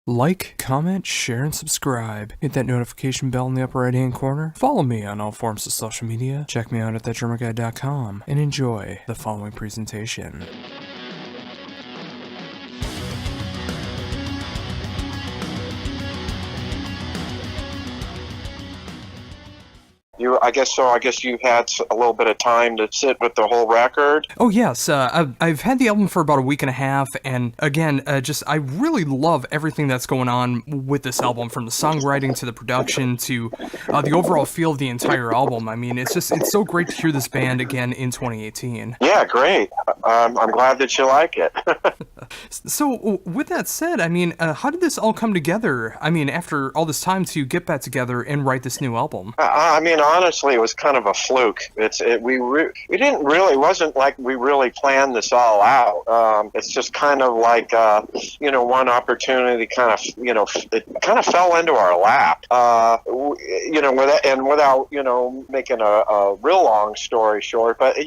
Like, comment, share, and subscribe. Hit that notification bell in the upper right-hand corner. Follow me on all forms of social media. Check me out at thatdrummerguy.com and enjoy the following presentation. I guess you had a little bit of time to sit with the whole record. Oh yes, I've had the album for about a week and a half, and again, I really love everything that's going on with this album, from the songwriting to the production to the overall feel of the entire album. I mean, it's so great to hear this band again in 2018. Yeah, great. I'm glad that you like it. So, with that said, I mean, how did this all come together? I mean, after all this time to get back together and write this new album? I mean, honestly, it was kind of a fluke. We didn't really. It wasn't like we really planned this all out. It's just kind of like one opportunity kind of it kind of fell into our lap. Without making a real long story short, but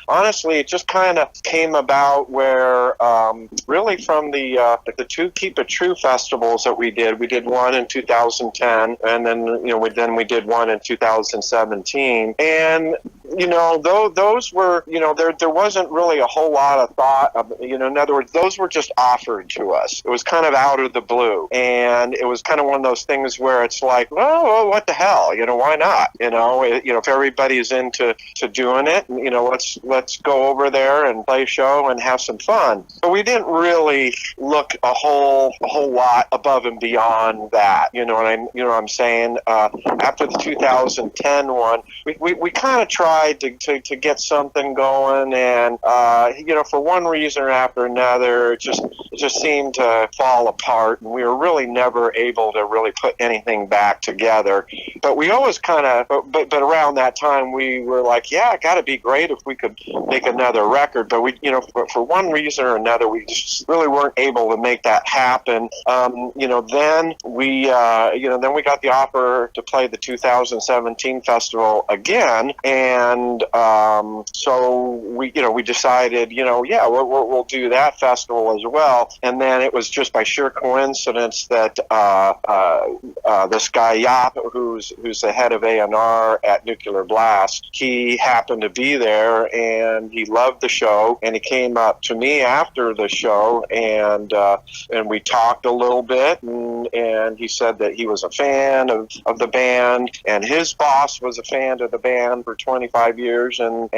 honestly, it just kind of came about where really from the two Keep It True festivals that we did one in 2010, and then we did one in 2017, and those were there wasn't really a whole lot of thought of, in other words, those were just offered to us. It was kind of out of the blue, and it was kind of one of those things where it's like, well, what the hell, why not? If everybody's into doing it, let's go over there and play a show and have some fun. But we didn't really look a whole lot above and beyond that. You know what I'm saying? After the 2010 one, we kind of tried to get something going, and for one reason or after another, it just seemed to fall apart, and we were really never able to really put anything back together. But we always kind of, but around that time, we were like, yeah, it got to be great if we could make another record. But we, for one reason or another, we just really weren't able to make that happen. Then we got the offer to play the 2017 festival again, and so we decided, we'll do that festival as well. And then it was just by sheer coincidence that this guy Yap, who's the head of A&R at Nuclear Blast, he happened to be there, and he loved the show, and he came up to me after the show, and we talked a little bit, and he said that he was a fan of the band, and his boss was a fan of the band for 25 years, and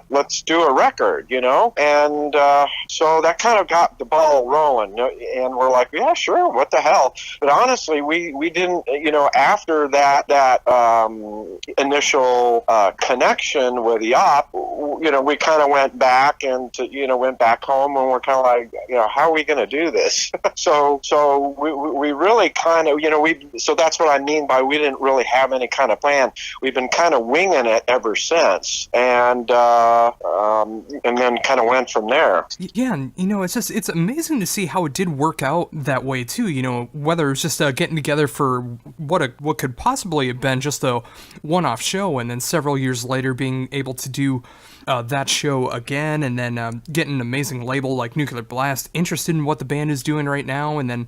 let's do a record, and so that kind of got the ball rolling, and we're like, yeah, sure, what the hell. But honestly, we didn't, after that initial connection with Yop, we kind of went back and went back home, and we're kind of like, how are we going to do this? so we really kind of, so that's what I mean by we didn't really have any kind of plan. We've been kind of winging it ever since, and then kind of went from there. Yeah, and it's amazing to see how it did work out that way too. Whether it's just getting together for what could possibly have been just a one-off show, and then several years later being able to do that show again, and then getting an amazing label like Nuclear Blast interested in what the band is doing right now, and then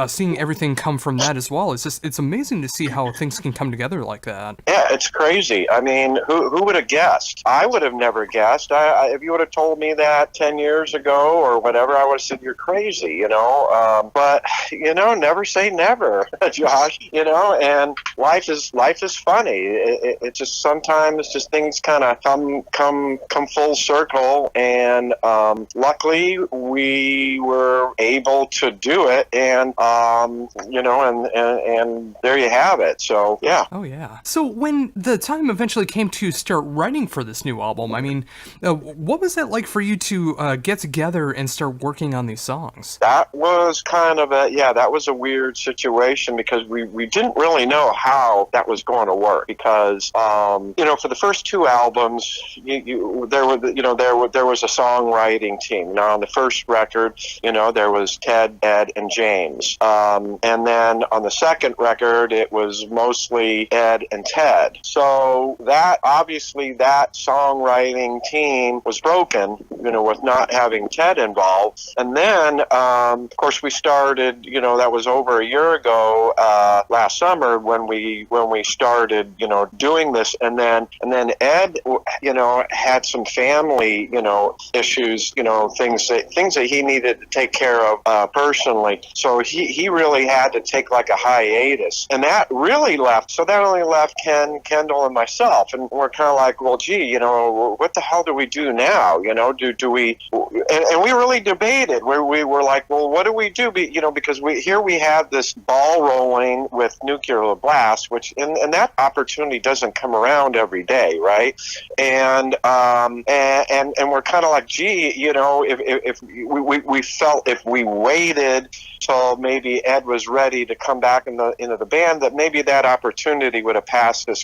seeing everything come from that as well. It's amazing to see how things can come together like that. Yeah, it's crazy. I mean, who would have guessed? I would have never guessed. If you would have told me that 10 years ago or whatever, I would have said you're crazy, but never say never, Josh, and life is funny. It just sometimes just things kind of come full circle, and luckily we were able to do it, and and there you have it. So yeah. Oh yeah. So when the time eventually came to start writing for this new album, I mean, what was that like for you to get together and start working on these songs? That was kind of that was a weird situation, because we didn't really know how that was going to work, because for the first two albums, there was a songwriting team. Now on the first record, there was Ted, Ed, and James, and then on the second record, it was mostly Ed and Ted. So that songwriting team was broken, with not having Ted involved. And then, of course, we started. That was over a year ago, last summer when we started, doing this. And then Ed, had some family, issues, things that he needed to take care of personally. So he really had to take like a hiatus, and that really left. So that only left Ken, Kendall, and myself, and we're kind of like, well, gee, what the hell do we do now? Do we? And we really debated. We were like, well, what do we do? Because we have this ball rolling with Nuclear Blast, which and that opportunity doesn't come around every day, right? And we're kind of like, gee, if we felt if we waited till maybe Ed was ready to come back into the band, that maybe that opportunity would have passed us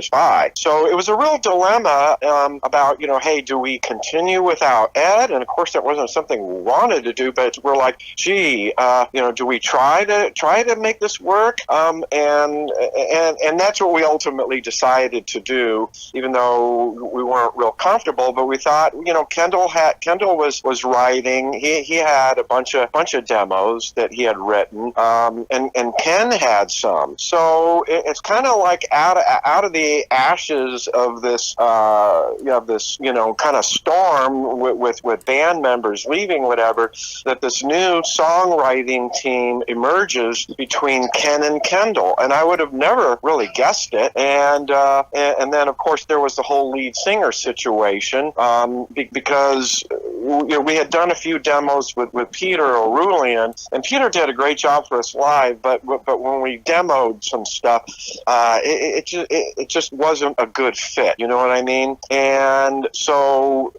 by. So it was a real dilemma about, hey, do we continue without Ed? And of course, that wasn't something we wanted to do, but we're like, gee, do we try to make this work? And that's what we ultimately decided to do, even though we weren't real comfortable. But we thought, Kendall was writing. He had a bunch of demos that he had written, and Ken had some. So it's kind of like out of the ashes of this, kind of storm with band members leaving, whatever, that this new songwriting team emerges between Ken and Kendall, and I would have never really guessed it. And then of course there was the whole lead singer situation, because we had done a few demos with Peter O'Rulian, and Peter did a great job for us live, but when we demoed some stuff, it just wasn't a good fit. You know what I mean? And so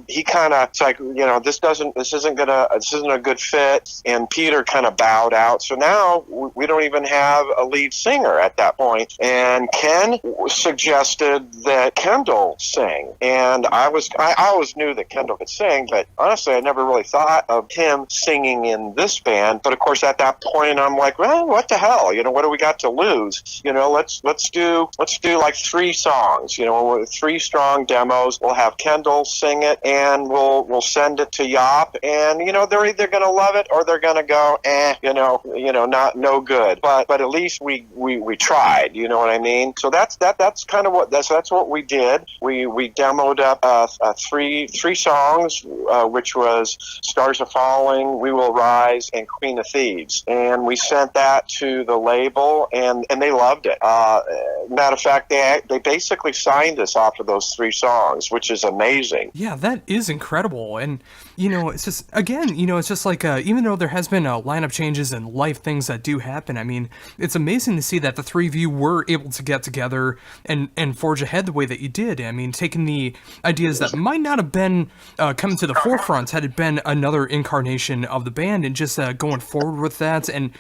he kind of, it's like, this isn't a good fit, and Peter kind of bowed out. So now we don't even have a lead singer at that point. And Ken suggested that Kendall sing, and I always knew that Kendall could sing, but honestly, I never really thought of him singing in this band. But of course, at that point, I'm like, well, what the hell? What do we got to lose? Let's do like 3 songs. 3 strong demos. We'll have Kendall sing it, and we'll send it to Yop, and they're either gonna love it or they're gonna go, not no good. But at least we tried. You know what I mean? So that's kind of that's what we did. We demoed up 3 songs, which was Stars Are Falling, We Will Rise, and Queen of Thieves, and we sent that to the label, and they loved it. Matter of fact, they basically signed us off of those 3 songs, which is amazing. Yeah, that is incredible. And it's just, again, it's just like, even though there has been lineup changes and life things that do happen, I mean, it's amazing to see that the 3 of you were able to get together and forge ahead the way that you did. I mean, taking the ideas that might not have been coming to the forefront had it been another incarnation of the band, and just going forward with that, and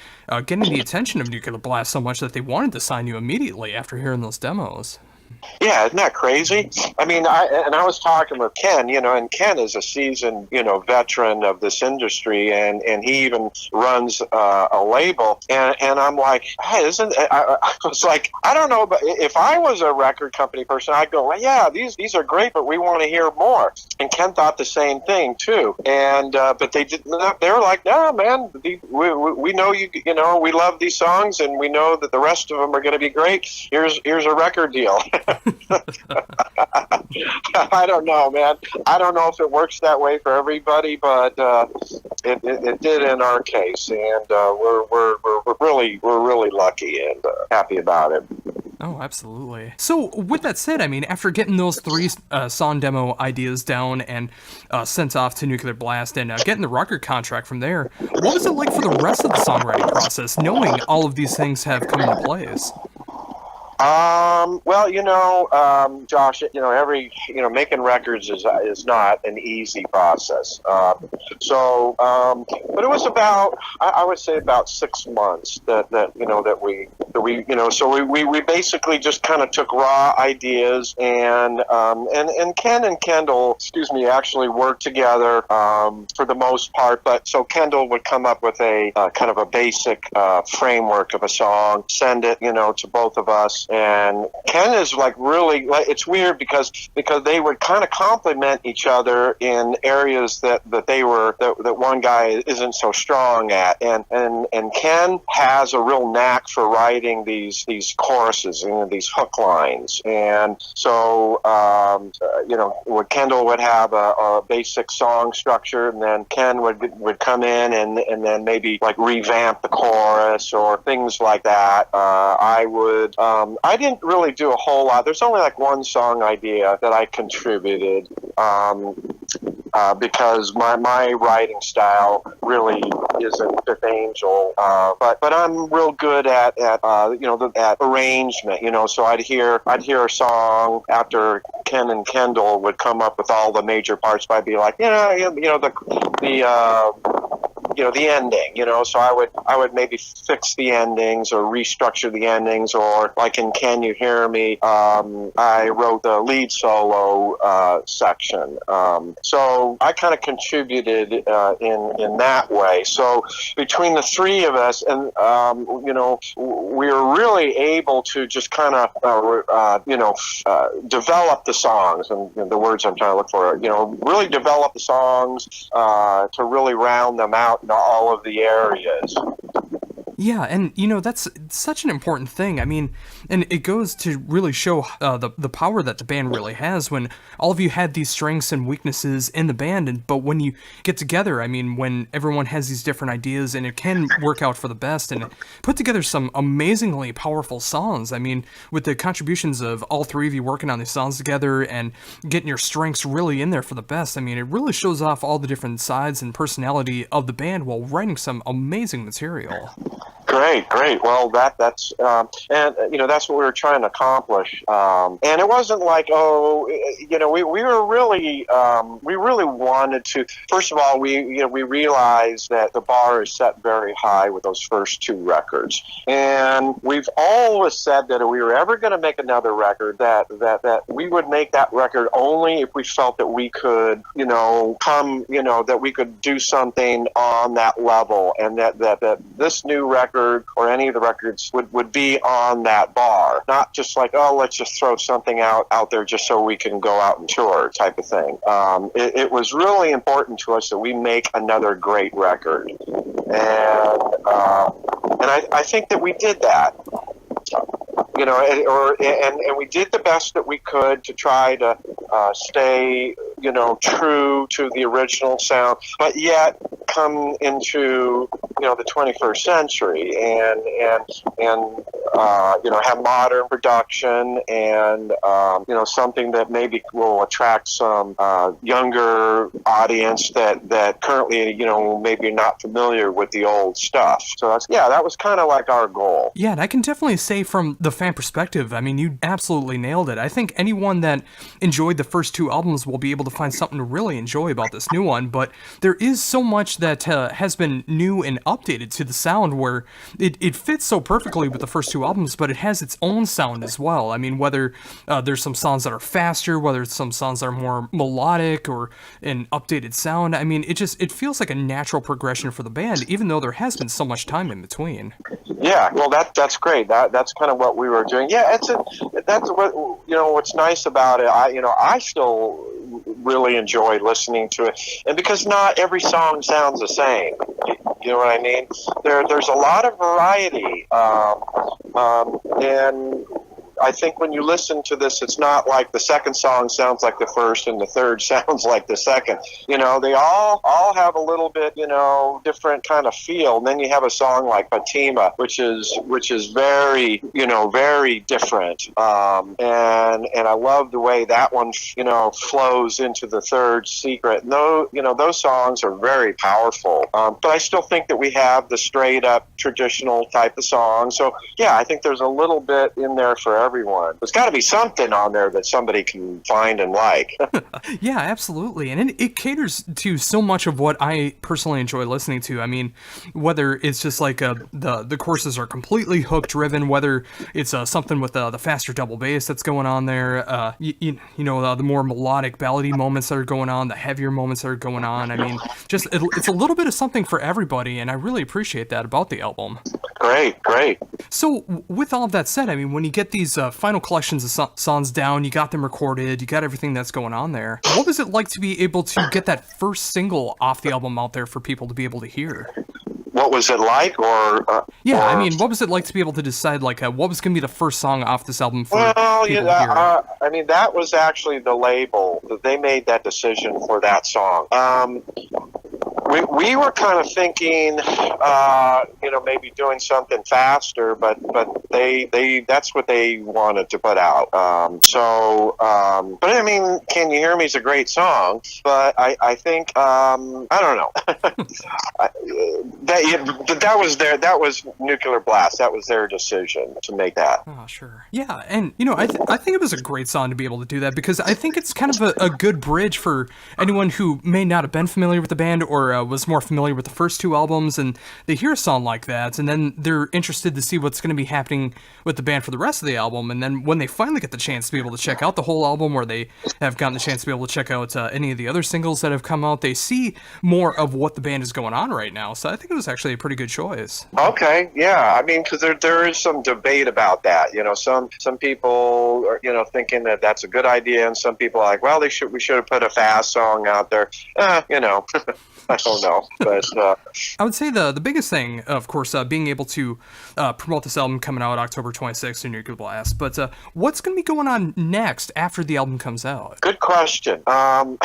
getting the attention of Nuclear Blast so much that they wanted to sign you immediately after hearing those demos. Yeah, isn't that crazy? I mean, I was talking with Ken, and Ken is a seasoned, veteran of this industry, and he even runs a label, and I'm like, hey, I was like, I don't know, but if I was a record company person, I'd go, well, yeah, these are great, but we want to hear more. And Ken thought the same thing too, and but they did not. They were like, no, man, we know you, we love these songs, and we know that the rest of them are going to be great. Here's a record deal. I don't know, man. I don't know if it works that way for everybody, but it did in our case, and we're really lucky and happy about it. Oh, absolutely. So, with that said, I mean, after getting those 3 song demo ideas down and sent off to Nuclear Blast, and getting the record contract from there, what was it like for the rest of the songwriting process, knowing all of these things have come into place? Well, Josh, making records is not an easy process. But it was about, I would say about 6 months we basically just kind of took raw ideas and Ken and Kendall, actually worked together for the most part. But so Kendall would come up with a kind of a basic framework of a song, send it, to both of us. And Ken is like really, like, it's weird because they would kind of complement each other in areas that one guy isn't so strong at. And Ken has a real knack for writing these choruses, these hook lines. And so, Kendall would have a basic song structure, and then Ken would come in and then maybe like revamp the chorus or things like that. I didn't really do a whole lot. There's only like one song idea that I contributed. Because my writing style really isn't Fifth Angel, but I'm real good at arrangement. So I'd hear a song after Ken and Kendall would come up with all the major parts, but I'd be like, the ending, so I would maybe fix the endings or restructure the endings, or like in Can You Hear Me, I wrote the lead solo section. So I kind of contributed in that way. So between the three of us, and we were really able to just kind of develop the songs, and the words I'm trying to look for, really develop the songs to really round them out in all of the areas. Yeah, and that's such an important thing. I mean, and it goes to really show the power that the band really has when all of you had these strengths and weaknesses in the band, but when you get together, I mean, when everyone has these different ideas, and it can work out for the best, and put together some amazingly powerful songs. I mean, with the contributions of all three of you working on these songs together and getting your strengths really in there for the best, I mean, it really shows off all the different sides and personality of the band while writing some amazing material. Great. Well, that's that's what we were trying to accomplish. And it wasn't like, we were really, we really wanted to. First of all, we realized that the bar is set very high with those first two records, and we've always said that if we were ever going to make another record, that we would make that record only if we felt that we could, that we could do something on that level, and that this new record or any of the records would be on that bar, not just like, let's just throw something out there just so we can go out and tour type of thing. It was really important to us that we make another great record, and I think that we did that. And we did the best that we could to try to stay, true to the original sound, but yet come into, the 21st century and have modern production and, something that maybe will attract some younger audience that currently, maybe not familiar with the old stuff. So that was kind of like our goal. Yeah, and I can definitely say from the fan perspective, I mean, you absolutely nailed it. I think anyone that enjoyed the first two albums will be able to find something to really enjoy about this new one, but there is so much that has been new and updated to the sound where it fits so perfectly with the first two albums, but it has its own sound as well. I mean, whether there's some songs that are faster, whether it's some songs that are more melodic or an updated sound, I mean, it feels like a natural progression for the band, even though there has been so much time in between. Yeah, well, that's great. That's kind of what we were doing. Yeah, that's what what's nice about it. I still really enjoy listening to it, and because not every song sounds the same. You know what I mean? There's a lot of variety, and I think when you listen to this, it's not like the second song sounds like the first and the third sounds like the second. They all have a little bit, different kind of feel. And then you have a song like Fatima, which is very, very different. And I love the way that one, flows into the third Secret. And those songs are very powerful. But I still think that we have the straight up traditional type of song. So yeah, I think there's a little bit in there for everyone. everyone. There's got to be something on there that somebody can find and like. Yeah, absolutely. And it caters to so much of what I personally enjoy listening to. I mean, whether it's just like the courses are completely hook driven, whether it's something with the faster double bass that's going on there, you know, the more melodic ballady moments that are going on, the heavier moments that are going on. I mean, just it's a little bit of something for everybody, and I really appreciate that about the album. Great. So, with all of that said, I mean, when you get these final collections of songs down, you got them recorded, you got everything that's going on there, what was it like to be able to get that first single off the album out there for people to be able to hear? What was it like, I mean, what was it like to be able to decide, like, what was going to be the first song off this album for well, people to hear? I mean, that was actually the label. They made that decision for that song. We were kind of thinking, you know, maybe doing something faster, but they that's what they wanted to put out. But I mean, Can You Hear Me is a great song, but I think, I don't know. That was Nuclear Blast. That was their decision to make that. Oh, sure. Yeah, and, you know, I think it was a great song to be able to do that, because I think it's kind of a good bridge for anyone who may not have been familiar with the band or was more familiar with the first two albums, and they hear a song like that, and then they're interested to see what's going to be happening with the band for the rest of the album, and then when they finally get the chance to be able to check out the whole album, or they have gotten the chance to be able to check out any of the other singles that have come out, they see more of what the band is going on right now, so I think it was actually a pretty good choice. Okay, yeah, I mean, because there is some debate about that, you know, some people are, you know, thinking that that's a good idea, and some people are like, well, we should have put a fast song out there, you know. I don't know, but I would say the biggest thing, of course, being able to promote this album coming out October 26th in Nuclear Blast. But what's going to be going on next after the album comes out? Good question. And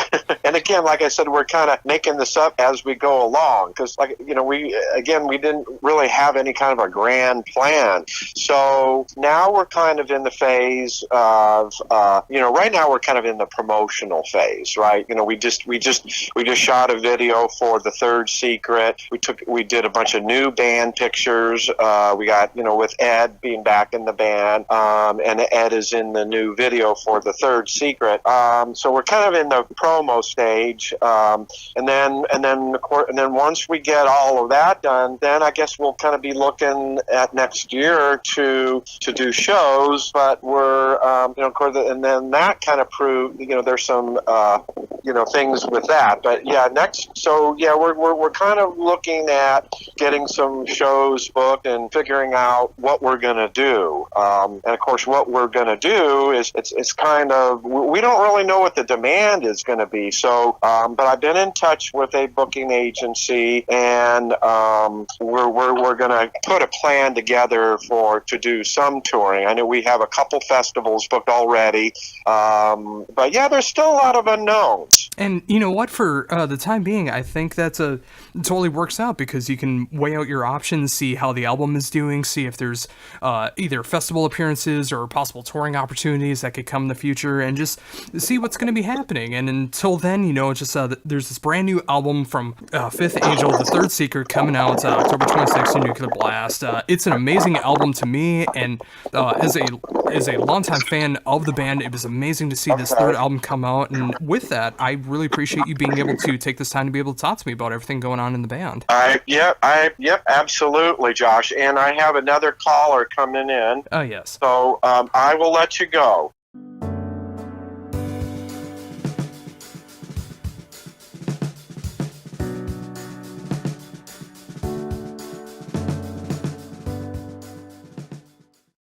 again, like I said, we're kind of making this up as we go along, because, like, you know, we didn't really have any kind of a grand plan. So now we're kind of in the phase of, you know, right now we're kind of in the promotional phase, right? You know, we just shot a video for The Third Secret. We did a bunch of new band pictures. We got, you know, with Ed being back in the band, and Ed is in the new video for The Third Secret. So we're kind of in the promo stage, and then once we get all of that done, then I guess we'll kind of be looking at next year to do shows. But we're, you know, of course, and then that kind of proved, you know, there's some, you know, things with that. But yeah, so yeah, we're kind of looking at getting some shows booked and figuring out what we're going to do. And of course, what we're going to do is it's kind of, we don't really know what the demand is going to be. So, but I've been in touch with a booking agency, and we're going to put a plan together to do some touring. I know we have a couple festivals booked already, but yeah, there's still a lot of unknowns. And you know what? For the time being, I think it totally works out, because you can weigh out your options, see how the album is doing, see if there's either festival appearances or possible touring opportunities that could come in the future, and just see what's going to be happening. And until then, you know, just there's this brand new album from Fifth Angel, The Third Secret, coming out October 26th in Nuclear Blast. It's an amazing album to me, and as a longtime fan of the band, it was amazing to see this third album come out. And with that, I really appreciate you being able to take this time to be able to talk to me about everything going on in the band. Yep, absolutely, Josh. And I have another caller coming in. Oh, yes. So I will let you go.